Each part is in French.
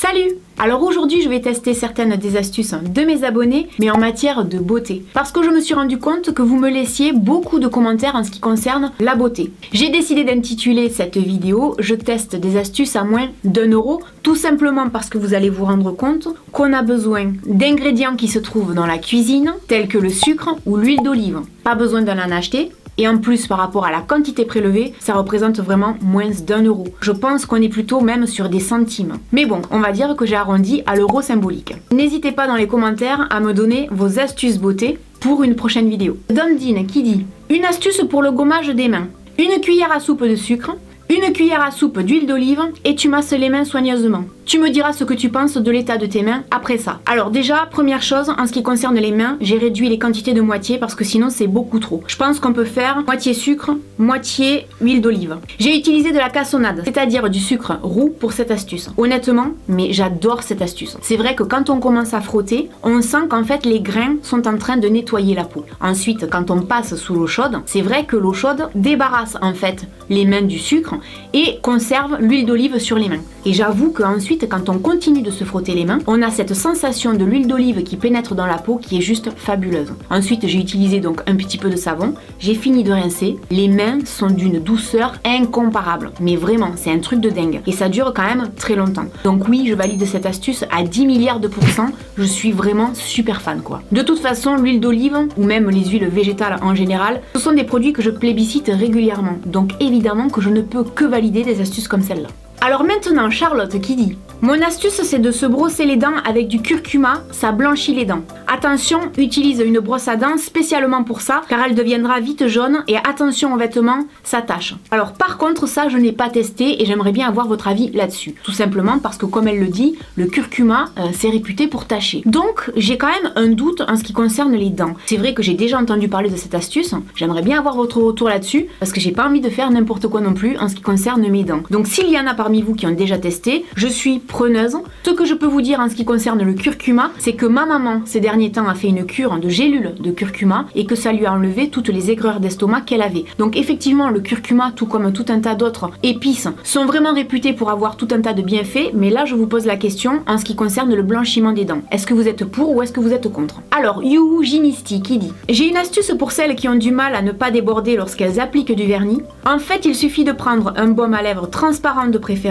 Salut! Alors aujourd'hui je vais tester certaines des astuces de mes abonnés, mais en matière de beauté. Parce que je me suis rendu compte que vous me laissiez beaucoup de commentaires en ce qui concerne la beauté. J'ai décidé d'intituler cette vidéo « Je teste des astuces à moins d'1 €», tout simplement parce que vous allez vous rendre compte qu'on a besoin d'ingrédients qui se trouvent dans la cuisine, tels que le sucre ou l'huile d'olive. Pas besoin d'en acheter. Et en plus, par rapport à la quantité prélevée, ça représente vraiment moins d'1 €. Je pense qu'on est plutôt même sur des centimes. Mais bon, on va dire que j'ai arrondi à l'euro symbolique. N'hésitez pas dans les commentaires à me donner vos astuces beauté pour une prochaine vidéo. Dondine qui dit « Une astuce pour le gommage des mains. Une cuillère à soupe de sucre, une cuillère à soupe d'huile d'olive et tu masses les mains soigneusement. Tu me diras ce que tu penses de l'état de tes mains après ça. » Alors déjà, première chose, en ce qui concerne les mains, j'ai réduit les quantités de moitié parce que sinon c'est beaucoup trop. Je pense qu'on peut faire moitié sucre, moitié huile d'olive. J'ai utilisé de la cassonade, c'est-à-dire du sucre roux pour cette astuce. Honnêtement, mais j'adore cette astuce. C'est vrai que quand on commence à frotter, on sent qu'en fait les grains sont en train de nettoyer la peau. Ensuite, quand on passe sous l'eau chaude, c'est vrai que l'eau chaude débarrasse en fait les mains du sucre et conserve l'huile d'olive sur les mains. Et j'avoue qu'ensuite, quand on continue de se frotter les mains, on a cette sensation de l'huile d'olive qui pénètre dans la peau qui est juste fabuleuse. Ensuite, j'ai utilisé donc un petit peu de savon, j'ai fini de rincer. Les mains sont d'une douceur incomparable. Mais vraiment, c'est un truc de dingue. Et ça dure quand même très longtemps. Donc oui, je valide cette astuce à 10 milliards de %. Je suis vraiment super fan quoi. De toute façon, l'huile d'olive, ou même les huiles végétales en général, ce sont des produits que je plébiscite régulièrement. Donc évidemment que je ne peux que valider des astuces comme celle-là. Alors maintenant, Charlotte qui dit « Mon astuce c'est de se brosser les dents avec du curcuma, ça blanchit les dents. Attention, utilise une brosse à dents spécialement pour ça, car elle deviendra vite jaune et attention aux vêtements, ça tâche. » Alors par contre ça je n'ai pas testé et j'aimerais bien avoir votre avis là-dessus. Tout simplement parce que comme elle le dit, le curcuma c'est réputé pour tacher. Donc j'ai quand même un doute en ce qui concerne les dents. C'est vrai que j'ai déjà entendu parler de cette astuce, j'aimerais bien avoir votre retour là-dessus, parce que j'ai pas envie de faire n'importe quoi non plus en ce qui concerne mes dents. Donc s'il y en a parmi vous qui ont déjà testé, je suis preneuse. Ce que je peux vous dire en ce qui concerne le curcuma, c'est que ma maman ces derniers temps a fait une cure de gélules de curcuma et que ça lui a enlevé toutes les aigreurs d'estomac qu'elle avait. Donc effectivement le curcuma, tout comme tout un tas d'autres épices, sont vraiment réputés pour avoir tout un tas de bienfaits, mais là je vous pose la question en ce qui concerne le blanchiment des dents. Est-ce que vous êtes pour ou est-ce que vous êtes contre? Alors You Ginisti qui dit « J'ai une astuce pour celles qui ont du mal à ne pas déborder lorsqu'elles appliquent du vernis. En fait il suffit de prendre un baume à lèvres transparent de préférence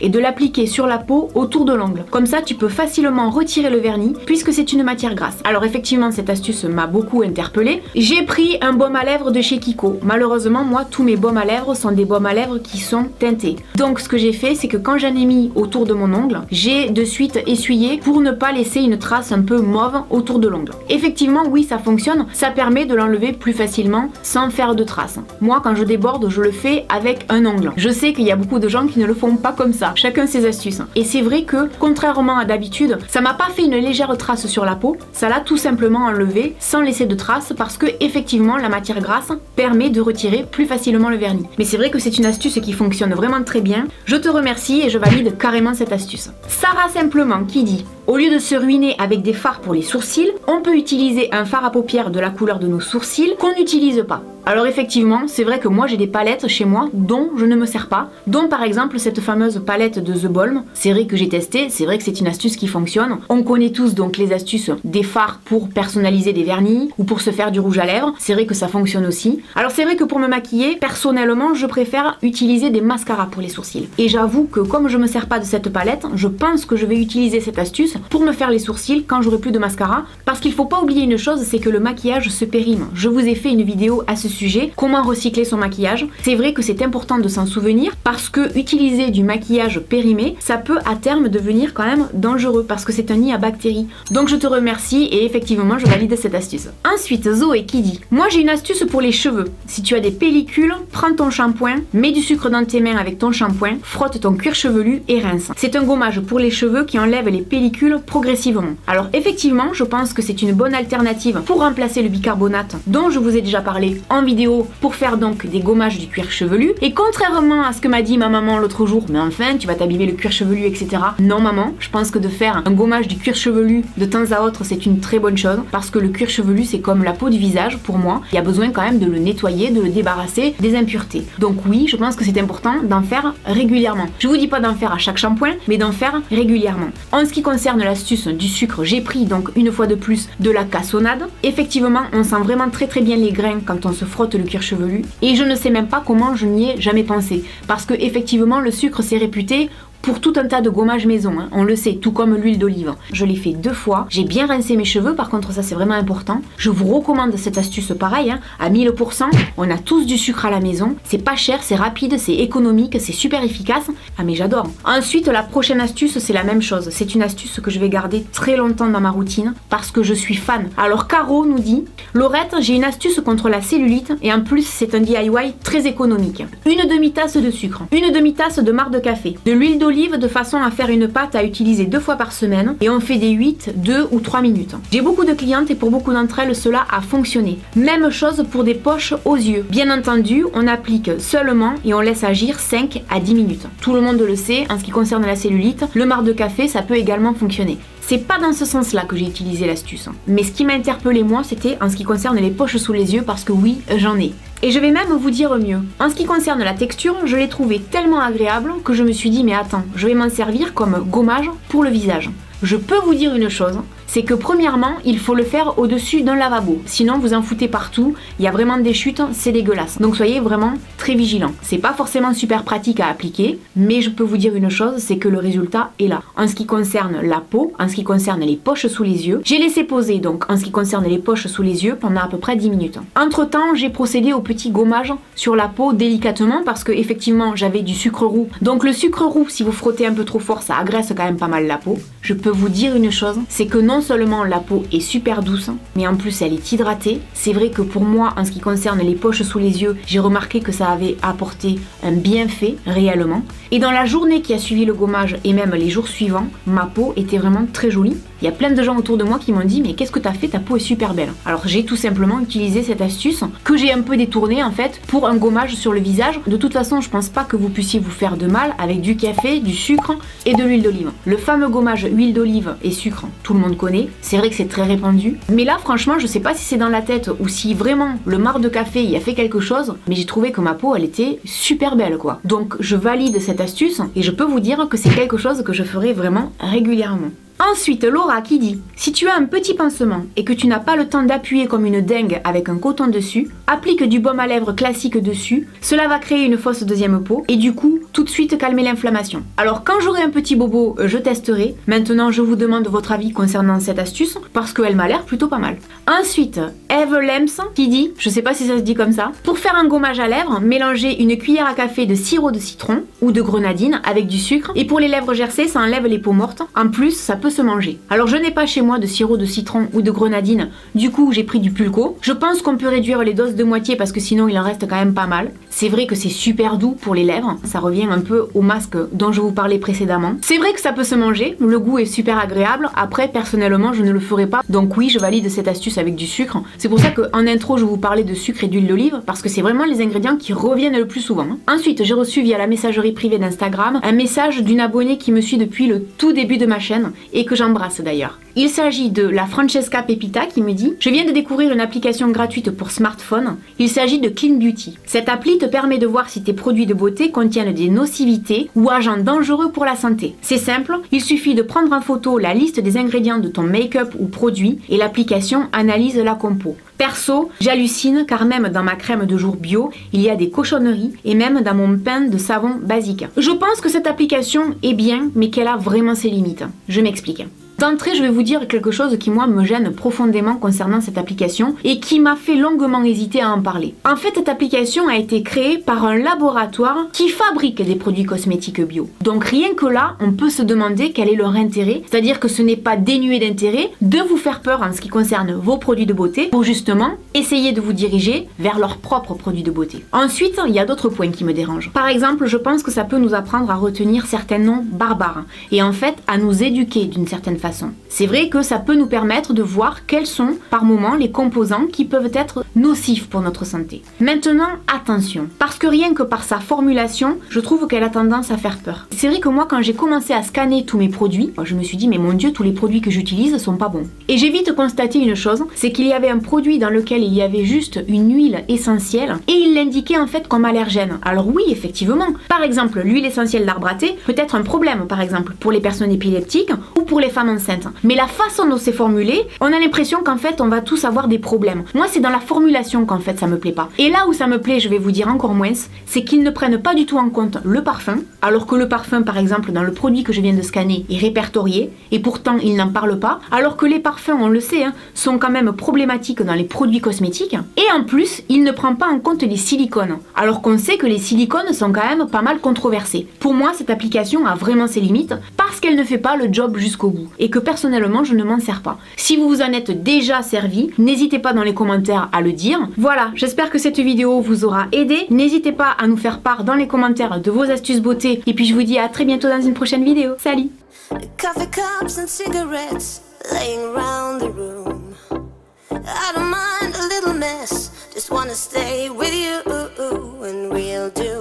et de l'appliquer sur la peau autour de l'ongle. Comme ça tu peux facilement retirer le vernis puisque c'est une matière grasse. » Alors effectivement cette astuce m'a beaucoup interpellée. J'ai pris un baume à lèvres de chez Kiko. Malheureusement moi tous mes baumes à lèvres sont des baumes à lèvres qui sont teintés. Donc ce que j'ai fait c'est que quand j'en ai mis autour de mon ongle, j'ai de suite essuyé pour ne pas laisser une trace un peu mauve autour de l'ongle. Effectivement oui ça fonctionne, ça permet de l'enlever plus facilement sans faire de traces. Moi quand je déborde je le fais avec un ongle. Je sais qu'il y a beaucoup de gens qui ne le font pas comme ça, chacun ses astuces. Et c'est vrai que contrairement à d'habitude, ça m'a pas fait une légère trace sur la peau, ça l'a tout simplement enlevé sans laisser de traces parce que effectivement la matière grasse permet de retirer plus facilement le vernis. Mais c'est vrai que c'est une astuce qui fonctionne vraiment très bien. Je te remercie et je valide carrément cette astuce. Sarah simplement qui dit « Au lieu de se ruiner avec des fards pour les sourcils, on peut utiliser un fard à paupières de la couleur de nos sourcils qu'on n'utilise pas. » Alors effectivement, c'est vrai que moi j'ai des palettes chez moi dont je ne me sers pas, dont par exemple cette fameuse palette de The Balm. C'est vrai que j'ai testé, c'est vrai que c'est une astuce qui fonctionne. On connaît tous donc les astuces des fards pour personnaliser des vernis ou pour se faire du rouge à lèvres. C'est vrai que ça fonctionne aussi. Alors c'est vrai que pour me maquiller, personnellement je préfère utiliser des mascaras pour les sourcils. Et j'avoue que comme je me sers pas de cette palette, je pense que je vais utiliser cette astuce pour me faire les sourcils quand j'aurai plus de mascara. Parce qu'il faut pas oublier une chose, c'est que le maquillage se périme. Je vous ai fait une vidéo à ce sujet, comment recycler son maquillage. C'est vrai que c'est important de s'en souvenir parce que utiliser du maquillage périmé, ça peut à terme devenir quand même dangereux parce que c'est un nid à bactéries. Donc je te remercie et effectivement je valide cette astuce. Ensuite Zoé qui dit « Moi j'ai une astuce pour les cheveux. Si tu as des pellicules, prends ton shampoing, mets du sucre dans tes mains avec ton shampoing, frotte ton cuir chevelu et rince. C'est un gommage pour les cheveux qui enlève les pellicules recule progressivement. Alors effectivement, je pense que c'est une bonne alternative pour remplacer le bicarbonate dont je vous ai déjà parlé en vidéo pour faire donc des gommages du cuir chevelu. Et contrairement à ce que m'a dit ma maman l'autre jour, mais enfin tu vas t'abîmer le cuir chevelu, etc. Non maman, je pense que de faire un gommage du cuir chevelu de temps à autre c'est une très bonne chose parce que le cuir chevelu c'est comme la peau du visage pour moi. Il y a besoin quand même de le nettoyer, de le débarrasser des impuretés. Donc oui, je pense que c'est important d'en faire régulièrement. Je vous dis pas d'en faire à chaque shampoing, mais d'en faire régulièrement. En ce qui concerne l'astuce du sucre, j'ai pris donc une fois de plus de la cassonade. Effectivement, on sent vraiment très bien les grains quand on se frotte le cuir chevelu. Et je ne sais même pas comment je n'y ai jamais pensé. Parce que effectivement, le sucre c'est réputé pour tout un tas de gommages maison, hein. On le sait, tout comme l'huile d'olive. Je l'ai fait 2 fois, j'ai bien rincé mes cheveux, par contre ça c'est vraiment important. Je vous recommande cette astuce pareil, hein, à 1000%, on a tous du sucre à la maison, c'est pas cher, c'est rapide, c'est économique, c'est super efficace. Ah mais j'adore. Ensuite, la prochaine astuce c'est la même chose, c'est une astuce que je vais garder très longtemps dans ma routine, parce que je suis fan. Alors Caro nous dit, Laurette, j'ai une astuce contre la cellulite, et en plus c'est un DIY très économique. Une demi-tasse de sucre, une demi-tasse de marc de café, de l'huile d'olive de façon à faire une pâte à utiliser 2 fois par semaine et on fait des 8, 2 ou 3 minutes. J'ai beaucoup de clientes et pour beaucoup d'entre elles cela a fonctionné. Même chose pour des poches aux yeux. Bien entendu, on applique seulement et on laisse agir 5 à 10 minutes. Tout le monde le sait, en ce qui concerne la cellulite, le marc de café ça peut également fonctionner. C'est pas dans ce sens-là que j'ai utilisé l'astuce. Mais ce qui m'a interpellé moi, c'était en ce qui concerne les poches sous les yeux parce que oui, j'en ai. Et je vais même vous dire mieux. En ce qui concerne la texture, je l'ai trouvée tellement agréable que je me suis dit mais attends, je vais m'en servir comme gommage pour le visage. Je peux vous dire une chose, c'est que premièrement, il faut le faire au-dessus d'un lavabo. Sinon, vous en foutez partout, il y a vraiment des chutes, c'est dégueulasse. Donc soyez vraiment très vigilants. C'est pas forcément super pratique à appliquer, mais je peux vous dire une chose, c'est que le résultat est là. En ce qui concerne la peau, en ce qui concerne les poches sous les yeux, j'ai laissé poser donc en ce qui concerne les poches sous les yeux pendant à peu près 10 minutes. Entre temps, j'ai procédé au petit gommage sur la peau délicatement parce que effectivement, j'avais du sucre roux. Donc le sucre roux, si vous frottez un peu trop fort, ça agresse quand même pas mal la peau. Je peux vous dire une chose, c'est que non seulement la peau est super douce, mais en plus elle est hydratée. C'est vrai que pour moi, en ce qui concerne les poches sous les yeux, j'ai remarqué que ça avait apporté un bienfait réellement. Et dans la journée qui a suivi le gommage et même les jours suivants, ma peau était vraiment très jolie. Il y a plein de gens autour de moi qui m'ont dit mais qu'est-ce que t'as fait, ta peau est super belle. Alors j'ai tout simplement utilisé cette astuce que j'ai un peu détournée en fait pour un gommage sur le visage. De toute façon, je pense pas que vous puissiez vous faire de mal avec du café, du sucre et de l'huile d'olive. Le fameux gommage huile d'olive et sucre, tout le monde connaît. C'est vrai que c'est très répandu. Mais là franchement, je sais pas si c'est dans la tête ou si vraiment le marc de café y a fait quelque chose, mais j'ai trouvé que ma peau elle était super belle quoi. Donc je valide cette astuce et je peux vous dire que c'est quelque chose que je ferai vraiment régulièrement. Ensuite, Laura qui dit « Si tu as un petit pansement et que tu n'as pas le temps d'appuyer comme une dingue avec un coton dessus, applique du baume à lèvres classique dessus, cela va créer une fausse deuxième peau et du coup, tout de suite calmer l'inflammation. » Alors quand j'aurai un petit bobo, je testerai. Maintenant, je vous demande votre avis concernant cette astuce parce qu'elle m'a l'air plutôt pas mal. Ensuite, Eve Lems qui dit, je sais pas si ça se dit comme ça, pour faire un gommage à lèvres, mélangez une cuillère à café de sirop de citron ou de grenadine avec du sucre et pour les lèvres gercées, ça enlève les peaux mortes. En plus, ça peut se manger. Alors je n'ai pas chez moi de sirop de citron ou de grenadine, du coup j'ai pris du pulco. Je pense qu'on peut réduire les doses de moitié parce que sinon il en reste quand même pas mal. C'est vrai que c'est super doux pour les lèvres, ça revient un peu au masque dont je vous parlais précédemment. C'est vrai que ça peut se manger, le goût est super agréable, après personnellement je ne le ferai pas, donc oui je valide cette astuce avec du sucre. C'est pour ça qu'en intro je vous parlais de sucre et d'huile d'olive, parce que c'est vraiment les ingrédients qui reviennent le plus souvent. Ensuite j'ai reçu via la messagerie privée d'Instagram un message d'une abonnée qui me suit depuis le tout début de ma chaîne et que j'embrasse d'ailleurs. Il s'agit de la Francesca Pepita qui me dit « Je viens de découvrir une application gratuite pour smartphone. Il s'agit de Clean Beauty. Cette appli te permet de voir si tes produits de beauté contiennent des nocivités ou agents dangereux pour la santé. C'est simple, il suffit de prendre en photo la liste des ingrédients de ton make-up ou produit et l'application analyse la compo. Perso, j'hallucine car même dans ma crème de jour bio, il y a des cochonneries et même dans mon pain de savon basique. Je pense que cette application est bien mais qu'elle a vraiment ses limites. Je m'explique. D'entrée, je vais vous dire quelque chose qui moi me gêne profondément concernant cette application et qui m'a fait longuement hésiter à en parler. En fait, cette application a été créée par un laboratoire qui fabrique des produits cosmétiques bio. Donc rien que là, on peut se demander quel est leur intérêt, c'est-à-dire que ce n'est pas dénué d'intérêt de vous faire peur en ce qui concerne vos produits de beauté pour justement essayer de vous diriger vers leurs propres produits de beauté. Ensuite, il y a d'autres points qui me dérangent. Par exemple, je pense que ça peut nous apprendre à retenir certains noms barbares et en fait à nous éduquer d'une certaine façon façon. C'est vrai que ça peut nous permettre de voir quels sont par moment les composants qui peuvent être nocifs pour notre santé. Maintenant, attention, parce que rien que par sa formulation, je trouve qu'elle a tendance à faire peur. C'est vrai que moi, quand j'ai commencé à scanner tous mes produits, je me suis dit mais mon Dieu, tous les produits que j'utilise sont pas bons. Et j'ai vite constaté une chose, c'est qu'il y avait un produit dans lequel il y avait juste une huile essentielle et il l'indiquait en fait comme allergène. Alors oui, effectivement, par exemple, l'huile essentielle d'arbre à thé peut être un problème, par exemple, pour les personnes épileptiques ou pour les femmes enceintes. Mais la façon dont c'est formulé, on a l'impression qu'en fait, on va tous avoir des problèmes. Moi, c'est dans la formulation qu'en fait, ça me plaît pas. Et là où ça me plaît, je vais vous dire encore moins, c'est qu'ils ne prennent pas du tout en compte le parfum, alors que le parfum, par exemple, dans le produit que je viens de scanner, est répertorié, et pourtant, ils n'en parlent pas, alors que les parfums, on le sait, sont quand même problématiques dans les produits cosmétiques. Et en plus, ils ne prennent pas en compte les silicones, alors qu'on sait que les silicones sont quand même pas mal controversés. Pour moi, cette application a vraiment ses limites, parce qu'elle ne fait pas le job jusqu'au bout, et que personnellement, je ne m'en sers pas. Si vous vous en êtes déjà servi, n'hésitez pas dans les commentaires à le dire. Voilà, j'espère que cette vidéo vous aura aidé. N'hésitez pas à nous faire part dans les commentaires de vos astuces beauté, et puis je vous dis à très bientôt dans une prochaine vidéo. Salut! Coffee cups and cigarettes laying around the room. I don't mind a little mess, just wanna stay with you and we'll do